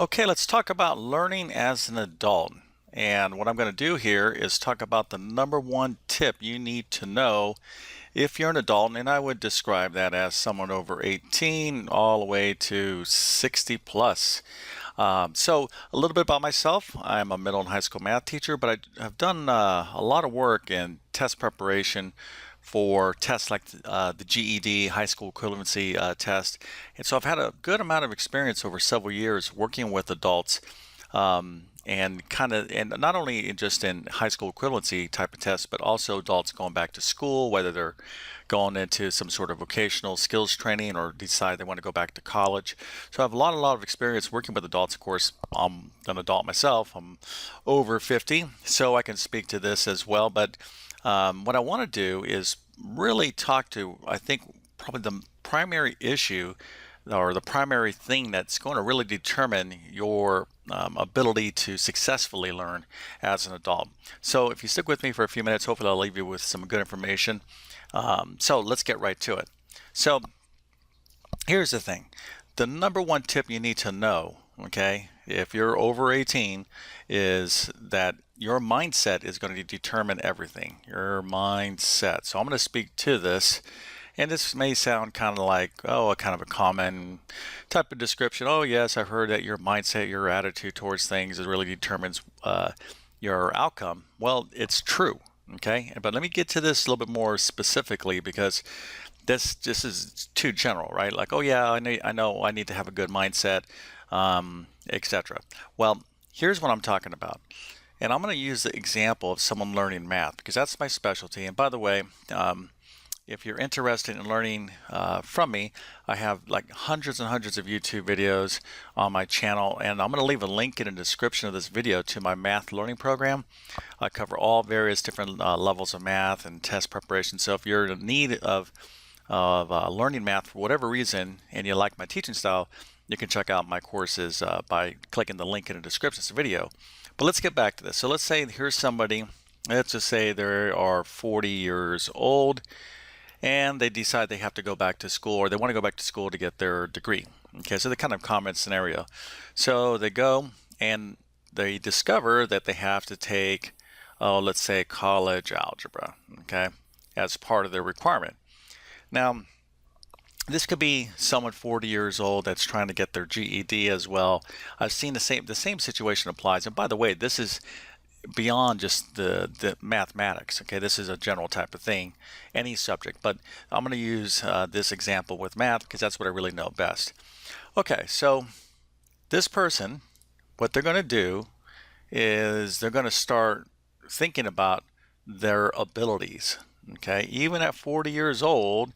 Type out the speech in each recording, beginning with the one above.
Okay, let's talk about learning as an adult. And what I'm going to do here is talk about the number one tip you need to know if you're an adult, and I would describe that as someone over 18 all the way to 60 plus. So a little bit about myself. I'm a middle and high school math teacher, but I have done a lot of work in test preparation for tests like the GED, high school equivalency test. And so I've had a good amount of experience over several years working with adults and not only just in high school equivalency type of tests, but also adults going back to school, whether they're going into some sort of vocational skills training or decide they want to go back to college. So I have a lot of experience working with adults. Of course, I'm an adult myself. I'm over 50, so I can speak to this as well. But what I want to do is really talk to, I think, probably the primary issue or the primary thing that's going to really determine your ability to successfully learn as an adult. So if you stick with me for a few minutes, hopefully I'll leave you with some good information. So let's get right to it. So here's the thing. The number one tip you need to know, okay, if you're over 18, is that your mindset is going to determine everything. Your mindset. So I'm going to speak to this, and this may sound kind of like, oh, a kind of a common type of description. Oh, yes, I've heard that your mindset, your attitude towards things, is really determines your outcome. Well, it's true. Okay, but let me get to this a little bit more specifically because this is too general, right? Like, oh yeah, I know I need to have a good mindset, etc. Well, here's what I'm talking about. And I'm going to use the example of someone learning math because that's my specialty. And by the way, if you're interested in learning from me, I have like hundreds and hundreds of YouTube videos on my channel, and I'm going to leave a link in the description of this video to my math learning program. I cover all various different levels of math and test preparation. So if you're in need of learning math for whatever reason and you like my teaching style, you can check out my courses by clicking the link in the description of this video. But let's get back to this. So let's say here's somebody, let's just say they are 40 years old and they decide they have to go back to school, or they want to go back to school to get their degree. Okay, so the kind of common scenario. So they go and they discover that they have to take, oh, let's say college algebra, okay, as part of their requirement. Now, this could be someone 40 years old that's trying to get their GED as well. I've seen the same situation applies. And by the way, this is beyond just the mathematics. Okay, this is a general type of thing, any subject. But I'm going to use this example with math because that's what I really know best. Okay, so this person, what they're going to do is they're going to start thinking about their abilities. Okay, even at 40 years old,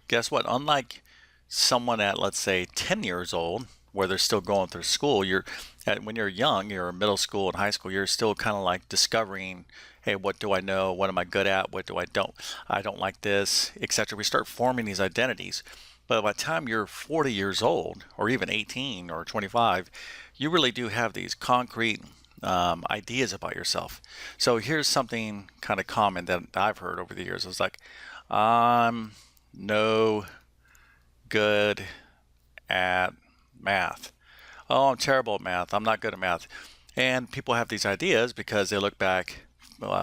guess what? Unlike someone at, let's say, 10 years old, where they're still going through school, when you're young, you're in middle school and high school, you're still kind of like discovering, hey, what do I know? What am I good at? What do I don't? I don't like this, etc. We start forming these identities. But by the time you're 40 years old, or even 18 or 25, you really do have these concrete ideas about yourself. So here's something kind of common that I've heard over the years. It's like, I'm no good at math. Oh, I'm terrible at math. I'm not good at math. And people have these ideas because they look back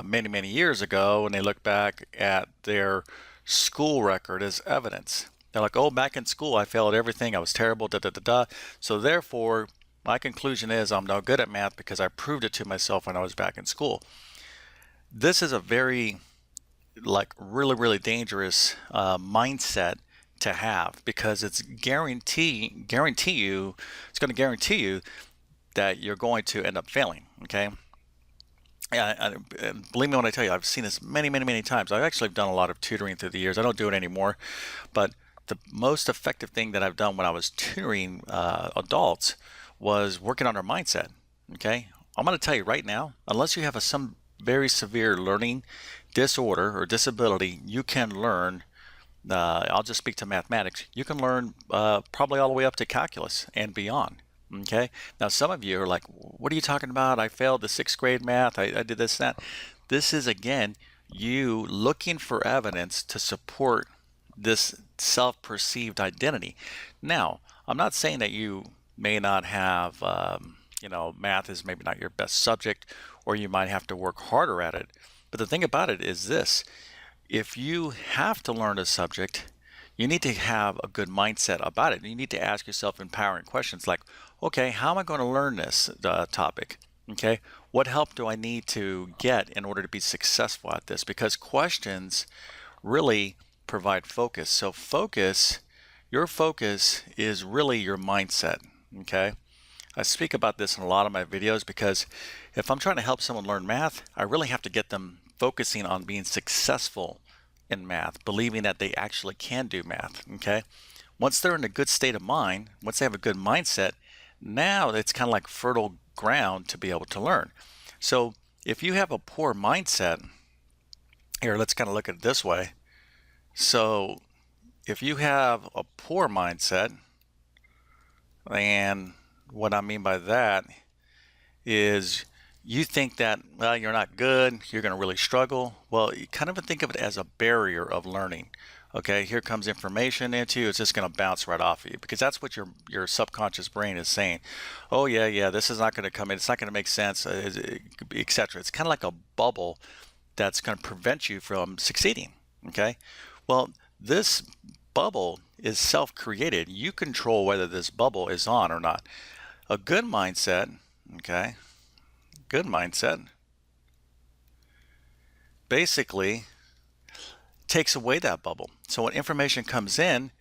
many years ago and they look back at their school record as evidence. They're like, oh, back in school, I failed everything. I was terrible, da da da da. So therefore, my conclusion is I'm no good at math because I proved it to myself when I was back in school. This is a very, like, really dangerous mindset to have because it's going to guarantee you that you're going to end up failing. Okay. And believe me when I tell you, I've seen this many times. I've actually done a lot of tutoring through the years. I don't do it anymore, but the most effective thing that I've done when I was tutoring adults was working on their mindset. Okay, I'm going to tell you right now, unless you have some very severe learning disorder or disability, you can learn. I'll just speak to mathematics. You can learn probably all the way up to calculus and beyond. Okay. Now, some of you are like, what are you talking about? I failed the 6th grade math. I did this and that. This is, again, you looking for evidence to support this self-perceived identity. Now, I'm not saying that you may not have, math is maybe not your best subject, or you might have to work harder at it. But the thing about it is this: if you have to learn a subject, you need to have a good mindset about it. You need to ask yourself empowering questions like, okay, how am I going to learn this topic? Okay, what help do I need to get in order to be successful at this? Because questions really provide focus. So your focus is really your mindset. Okay, I speak about this in a lot of my videos because if I'm trying to help someone learn math, I really have to get them focusing on being successful in math, believing that they actually can do math. Okay, once they're in a good state of mind, once they have a good mindset, now it's kind of like fertile ground to be able to learn. So if you have a poor mindset, here, let's kind of look at it this way. So if you have a poor mindset, and what I mean by that is you think that, well, you're not good, you're going to really struggle. Well, you kind of think of it as a barrier of learning. Okay, here comes information into you, it's just going to bounce right off of you because that's what your subconscious brain is saying. Oh yeah, this is not going to come in, it's not going to make sense, etc. It's kind of like a bubble that's going to prevent you from succeeding. Okay, well, this bubble is self-created. You control whether this bubble is on or not. A good mindset, okay, good mindset basically takes away that bubble. So when information comes in,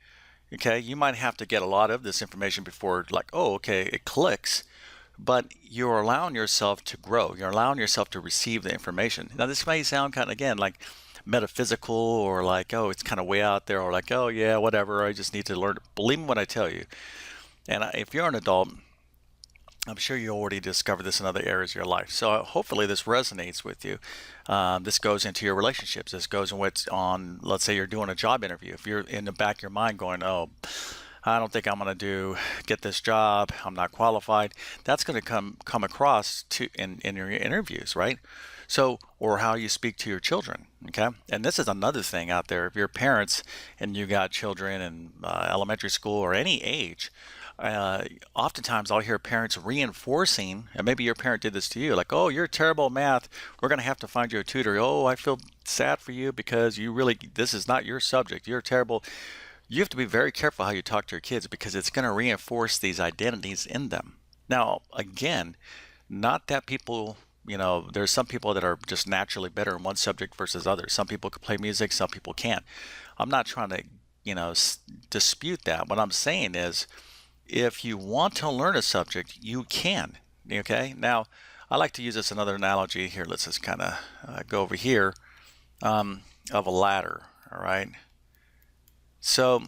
okay, you might have to get a lot of this information before, like, oh, okay, it clicks, but you're allowing yourself to grow. You're allowing yourself to receive the information. Now, this may sound kind of, again, like metaphysical, or like, oh, it's kind of way out there, or like, oh, yeah, whatever, I just need to learn. Believe me when I tell you. And if you're an adult, I'm sure you already discovered this in other areas of your life. So hopefully this resonates with you. This goes into your relationships. This goes in what's on, let's say you're doing a job interview. If you're in the back of your mind going, oh, I don't think I'm going to get this job, I'm not qualified, that's going to come across in your interviews, right? So, or how you speak to your children, okay? And this is another thing out there. If you're parents and you got children in elementary school or any age, oftentimes I'll hear parents reinforcing, and maybe your parent did this to you, like, oh, you're terrible at math, we're going to have to find you a tutor. Oh, I feel sad for you because this is not your subject, you're terrible. You have to be very careful how you talk to your kids because it's going to reinforce these identities in them. Now, again, not that people, there's some people that are just naturally better in one subject versus others. Some people can play music, some people can't. I'm not trying to, dispute that. What I'm saying is, if you want to learn a subject, you can. Okay. Now, I like to use this another analogy here. Let's just kind of go over here of a ladder. All right. So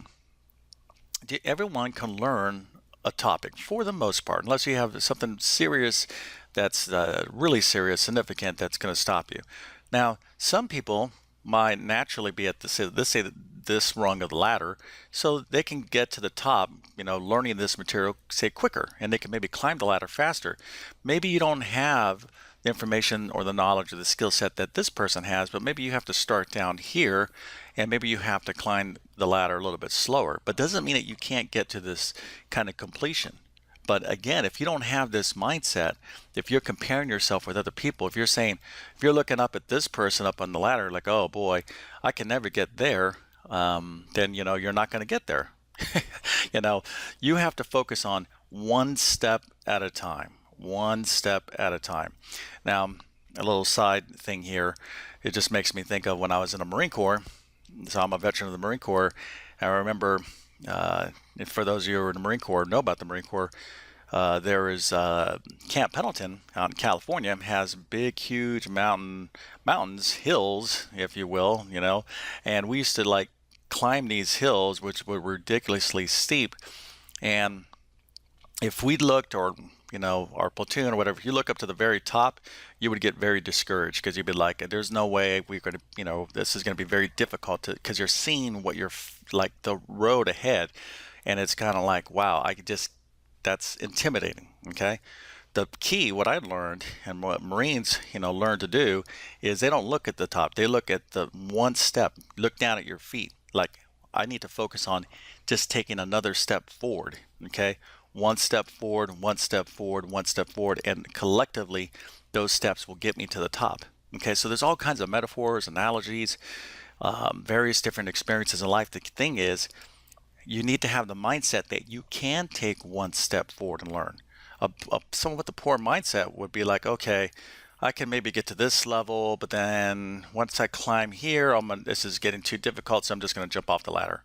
everyone can learn a topic for the most part, unless you have something serious that's really serious, significant, that's going to stop you. Now, some people might naturally be at this rung of the ladder, so they can get to the top, learning this material, say, quicker, and they can maybe climb the ladder faster. Maybe you don't have the information or the knowledge or the skill set that this person has, but maybe you have to start down here, and maybe you have to climb the ladder a little bit slower. But doesn't mean that you can't get to this kind of completion. But again, if you don't have this mindset, if you're comparing yourself with other people, if you're looking up at this person up on the ladder, like, oh boy, I can never get there, then you're not going to get there. You have to focus on one step at a time. One step at a time. Now, a little side thing here, it just makes me think of when I was in the Marine Corps. So I'm a veteran of the Marine Corps. I remember, for those of you who are in the Marine Corps, know about the Marine Corps, there is Camp Pendleton out in California, has big, huge mountains, hills, if you will, and we used to climb these hills, which were ridiculously steep. And if we looked, or our platoon or whatever, if you look up to the very top, you would get very discouraged because you'd be like, there's no way we're going to, this is going to be very difficult because you're seeing what you're like the road ahead. And it's kind of like, wow, that's intimidating. Okay. The key, what I learned and what Marines, learn to do is they don't look at the top. They look at the one step, look down at your feet. Like, I need to focus on just taking another step forward. Okay. one step forward, one step forward, one step forward, and collectively those steps will get me to the top. Okay, so there's all kinds of metaphors, analogies, various different experiences in life. The thing is, you need to have the mindset that you can take one step forward and learn. Someone with a poor mindset would be like, okay, I can maybe get to this level, but then once I climb here, this is getting too difficult, so I'm just going to jump off the ladder.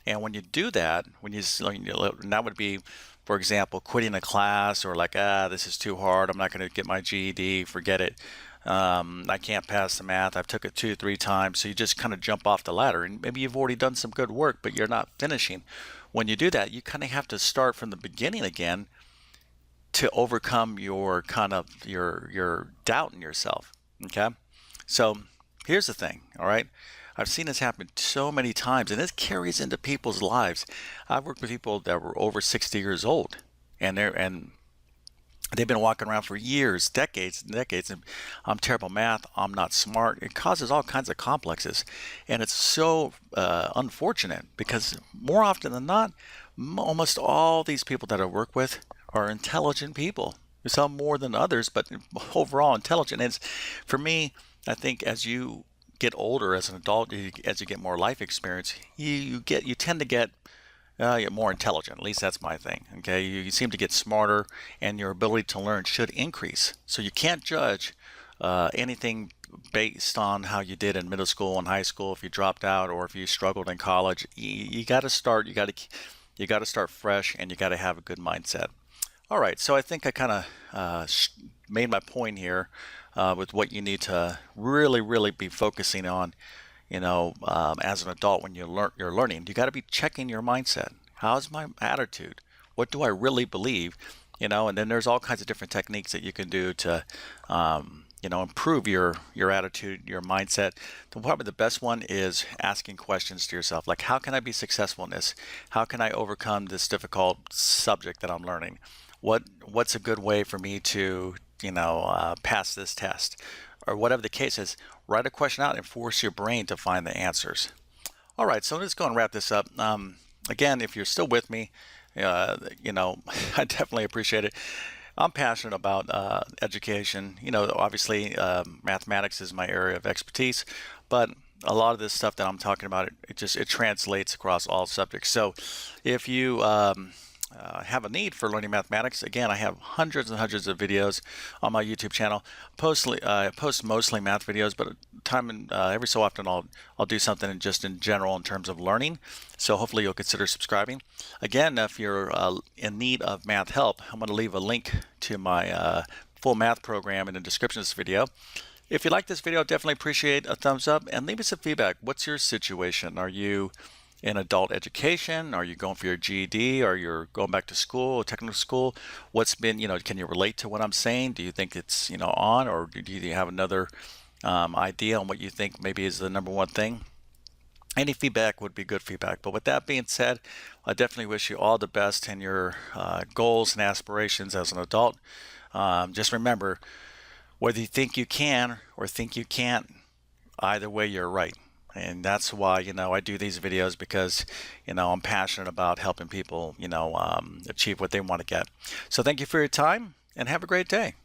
And when you do that, and that would be, for example, quitting a class, or like, this is too hard, I'm not going to get my GED, forget it. I can't pass the math. I've took it 2, 3 times. So you just kind of jump off the ladder, and maybe you've already done some good work, but you're not finishing. When you do that, you kind of have to start from the beginning again to overcome your your doubt in yourself. Okay, so here's the thing. All right, I've seen this happen so many times, and this carries into people's lives. I've worked with people that were over 60 years old, and they've been walking around for years, decades and decades, and I'm terrible at math, I'm not smart. It causes all kinds of complexes. And it's so unfortunate, because more often than not, almost all these people that I work with are intelligent people. Some more than others, but overall intelligent. And for me, I think as you get older as an adult, as you get more life experience, you tend to get more intelligent. At least that's my thing. Okay, you seem to get smarter, and your ability to learn should increase. So you can't judge anything based on how you did in middle school and high school. If you dropped out or if you struggled in college, you got to start. You got to start fresh, and you got to have a good mindset. All right, so I think I kind of made my point here with what you need to really be focusing on. As an adult, when you're learning, you got to be checking your mindset. How's my attitude? What do I really believe? And then there's all kinds of different techniques that you can do to, improve your attitude, your mindset. Probably the best one is asking questions to yourself, like, how can I be successful in this? How can I overcome this difficult subject that I'm learning? What's a good way for me to, pass this test? Or whatever the case is, write a question out and force your brain to find the answers. All right, so let's go and wrap this up. Again, if you're still with me, I definitely appreciate it. I'm passionate about education. Obviously, mathematics is my area of expertise, but a lot of this stuff that I'm talking about, it translates across all subjects. So if you have a need for learning mathematics, again, I have hundreds and hundreds of videos on my YouTube channel. I post mostly math videos, but every so often I'll do something in general in terms of learning. So hopefully you'll consider subscribing. Again, if you're in need of math help, I'm going to leave a link to my full math program in the description of this video. If you like this video, definitely appreciate a thumbs up, and leave me some feedback. What's your situation? Are you in adult education? Are you going for your GED? Or you're going back to school, technical school? What's been, can you relate to what I'm saying? Do you think it's, on, or do you have another idea on what you think maybe is the number one thing? Any feedback would be good feedback. But with that being said, I definitely wish you all the best in your goals and aspirations as an adult. Just remember, whether you think you can or think you can't, either way, you're right. And that's why, I do these videos, because, I'm passionate about helping people, achieve what they want to get. So thank you for your time, and have a great day.